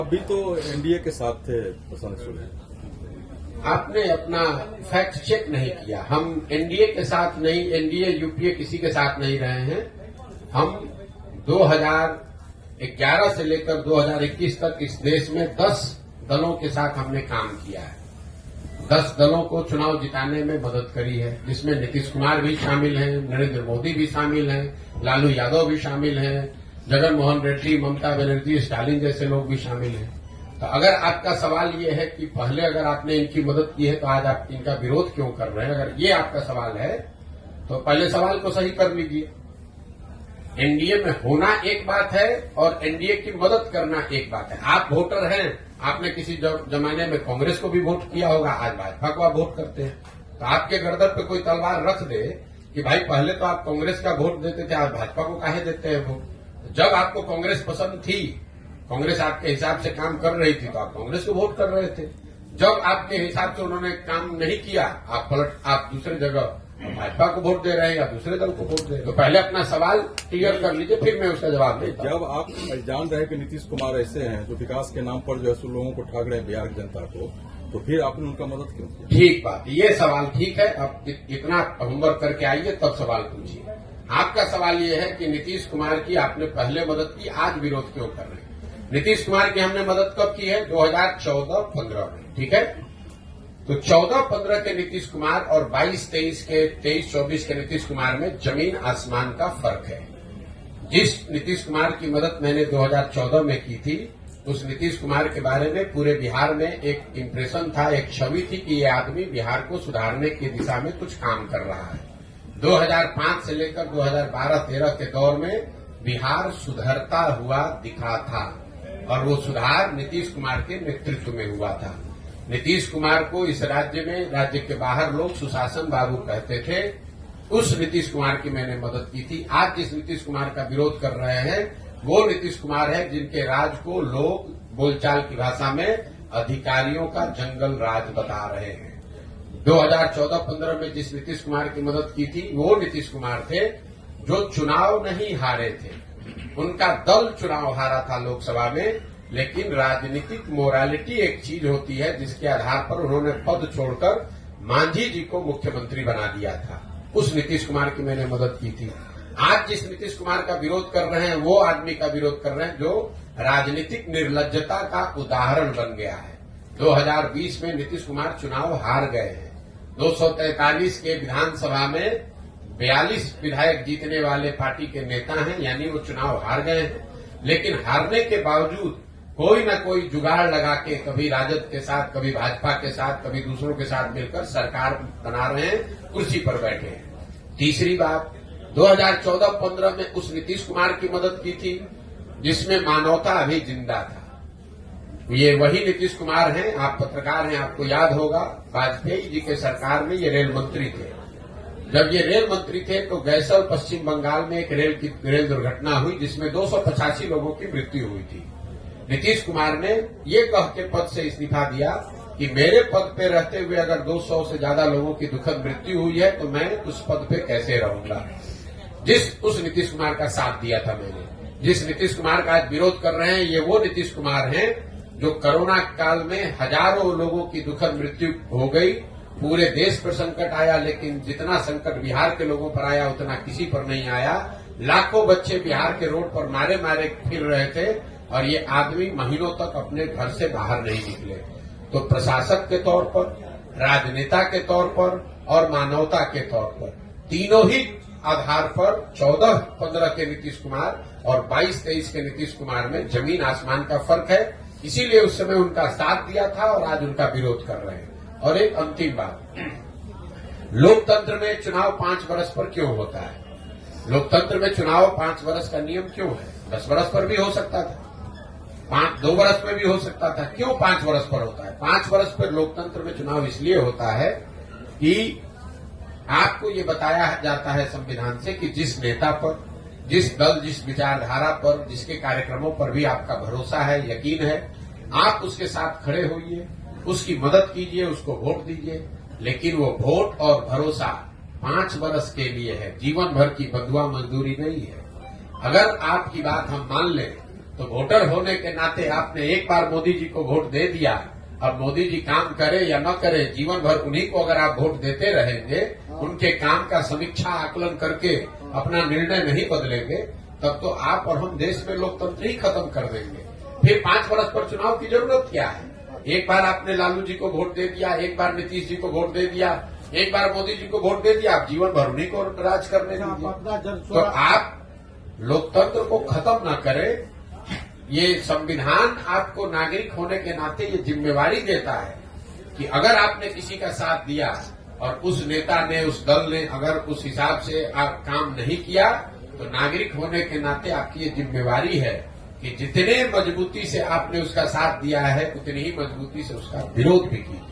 अभी तो एनडीए के साथ थे प्रशांत सूर्य। आपने अपना फैक्ट चेक नहीं किया। हम एनडीए के साथ नहीं, एनडीए यूपीए किसी के साथ नहीं रहे हैं। हम 2011 से लेकर 2021 तक इस देश में 10 दलों के साथ हमने काम किया है। 10 दलों को चुनाव जिताने में मदद करी है, जिसमें नीतीश कुमार भी शामिल हैं, नरेंद्र मोदी भी शामिल हैं, लालू यादव भी शामिल हैं, जगन मोहन रेड्डी, ममता बनर्जी, स्टालिन जैसे लोग भी शामिल हैं। तो अगर आपका सवाल ये है कि पहले अगर आपने इनकी मदद की है तो आज आप इनका विरोध क्यों कर रहे हैं, अगर ये आपका सवाल है तो पहले सवाल को सही कर लीजिए। एनडीए में होना एक बात है और एनडीए की मदद करना एक बात है। आप वोटर हैं, आपने किसी जमाने में कांग्रेस को भी वोट किया होगा, आज भाजपा को आप वोट करते हैं। तो आपके गर्दन पे कोई तलवार रख दे कि भाई पहले तो आप कांग्रेस का वोट देते थे, आज भाजपा को काहे देते हैं वोट। जब आपको कांग्रेस पसंद थी, कांग्रेस आपके हिसाब से काम कर रही थी तो आप कांग्रेस को वोट कर रहे थे। जब आपके हिसाब से उन्होंने काम नहीं किया, आप दूसरे जगह भाजपा को वोट दे रहे हैं या दूसरे दल को वोट दे रहे हैं। तो पहले अपना सवाल क्लियर कर लीजिए, फिर मैं उसका जवाब देता हूं। जब आप जान रहे हैं कि नीतीश कुमार ऐसे हैं जो विकास के नाम पर जो है लोगों को ठग रहे हैं, बिहार की जनता को, तो फिर आपने उनका मदद क्यों किया? ठीक बात, ये सवाल ठीक है। अब इतना होमवर्क करके आइए तब सवाल पूछिए। आपका सवाल ये है कि नीतीश कुमार की आपने पहले मदद की, आज विरोध क्यों कर रहे हैं। नीतीश कुमार की हमने मदद कब की है? 2014-15 में, ठीक है। तो 14-15 के नीतीश कुमार और 22-23 के नीतीश कुमार में जमीन आसमान का फर्क है। जिस नीतीश कुमार की मदद मैंने 2014 में की थी, उस नीतीश कुमार के बारे में पूरे बिहार में एक इम्प्रेशन था, एक छवि थी कि ये आदमी बिहार को सुधारने की दिशा में कुछ काम कर रहा है। 2005 से लेकर 2012-13 के दौर में बिहार सुधरता हुआ दिखा था और वो सुधार नीतीश कुमार के नेतृत्व में हुआ था। नीतीश कुमार को इस राज्य में, राज्य के बाहर लोग सुशासन बाबू कहते थे। उस नीतीश कुमार की मैंने मदद की थी। आज जिस नीतीश कुमार का विरोध कर रहे हैं वो नीतीश कुमार है जिनके राज को लोग बोलचाल की भाषा में अधिकारियों का जंगल राज बता रहे हैं। 2014-15 में जिस नीतीश कुमार की मदद की थी वो नीतीश कुमार थे जो चुनाव नहीं हारे थे। उनका दल चुनाव हारा था लोकसभा में, लेकिन राजनीतिक मोरालिटी एक चीज होती है जिसके आधार पर उन्होंने पद छोड़कर मांझी जी को मुख्यमंत्री बना दिया था। उस नीतीश कुमार की मैंने मदद की थी। आज जिस नीतीश कुमार का विरोध कर रहे हैं वो आदमी का विरोध कर रहे हैं जो राजनीतिक निर्लज्जता का उदाहरण बन गया है। 2020 में नीतीश कुमार चुनाव हार गए हैं। 243 के विधानसभा में 42 विधायक जीतने वाले पार्टी के नेता हैं, यानी वो चुनाव हार गए हैं। लेकिन हारने के बावजूद कोई न कोई जुगाड़ लगा के कभी राजद के साथ, कभी भाजपा के साथ, कभी दूसरों के साथ मिलकर सरकार बना रहे हैं, कुर्सी पर बैठे हैं। तीसरी बात, 2014-15 में उस नीतीश कुमार की मदद की थी जिसमें मानवता अभी जिंदा था। ये वही नीतीश कुमार हैं, आप पत्रकार हैं, आपको याद होगा वाजपेयी जी के सरकार में ये रेल मंत्री थे। जब ये रेल मंत्री थे तो गैसल पश्चिम बंगाल में एक रेल दुर्घटना हुई जिसमें 285 लोगों की मृत्यु हुई थी। नीतीश कुमार ने ये कह के पद से इस्तीफा दिया कि मेरे पद पे रहते हुए अगर 200 से ज्यादा लोगों की दुखद मृत्यु हुई है तो मैं उस पद पे कैसे रहूंगा। उस नीतीश कुमार का साथ दिया था मैंने। जिस नीतीश कुमार का आज विरोध कर रहे हैं ये वो नीतीश कुमार हैं जो कोरोना काल में हजारों लोगों की दुखद मृत्यु हो गई, पूरे देश पर संकट आया, लेकिन जितना संकट बिहार के लोगों पर आया उतना किसी पर नहीं आया। लाखों बच्चे बिहार के रोड पर मारे मारे फिर रहे थे और ये आदमी महीनों तक अपने घर से बाहर नहीं निकले। तो प्रशासक के तौर पर, राजनेता के तौर पर और मानवता के तौर पर, तीनों ही आधार पर 14-15 के नीतीश कुमार और 22-23 के नीतीश कुमार में जमीन आसमान का फर्क है। इसीलिए उस समय उनका साथ दिया था और आज उनका विरोध कर रहे हैं। और एक अंतिम बात, लोकतंत्र में चुनाव 5 वर्ष पर क्यों होता है? लोकतंत्र में चुनाव 5 वर्ष का नियम क्यों है? 10 वर्ष पर भी हो सकता था, 2 वर्ष में भी हो सकता था। क्यों 5 वर्ष पर होता है? 5 वर्ष पर लोकतंत्र में चुनाव इसलिए होता है कि आपको ये बताया जाता है संविधान से कि जिस नेता पर, जिस दल, जिस विचारधारा पर, जिसके कार्यक्रमों पर भी आपका भरोसा है, यकीन है, आप उसके साथ खड़े होइए, उसकी मदद कीजिए, उसको वोट दीजिए। लेकिन वो वोट और भरोसा 5 वर्ष के लिए है, जीवन भर की बंधुआ मजदूरी नहीं है। अगर आपकी बात हम मान लें तो वोटर होने के नाते आपने एक बार मोदी जी को वोट दे दिया, अब मोदी जी काम करे या न करे, जीवन भर उन्हीं को अगर आप वोट देते रहेंगे, उनके काम का समीक्षा आकलन करके अपना निर्णय नहीं बदलेंगे, तब तो आप और हम देश में लोकतंत्र ही खत्म कर देंगे। फिर 5 वर्ष पर चुनाव की जरूरत क्या है? एक बार आपने लालू जी को वोट दे दिया, एक बार नीतीश जी को वोट दे दिया, एक बार मोदी जी को वोट दे दिया, आप जीवन भर उन्हीं को राज करने दीजिए। तो आप लोकतंत्र को खत्म न करें। ये संविधान आपको नागरिक होने के नाते ये जिम्मेवारी देता है कि अगर आपने किसी का साथ दिया और उस नेता ने, उस दल ने अगर उस हिसाब से आप काम नहीं किया, तो नागरिक होने के नाते आपकी ये जिम्मेवारी है कि जितने मजबूती से आपने उसका साथ दिया है, उतनी ही मजबूती से उसका विरोध भी कीजिए।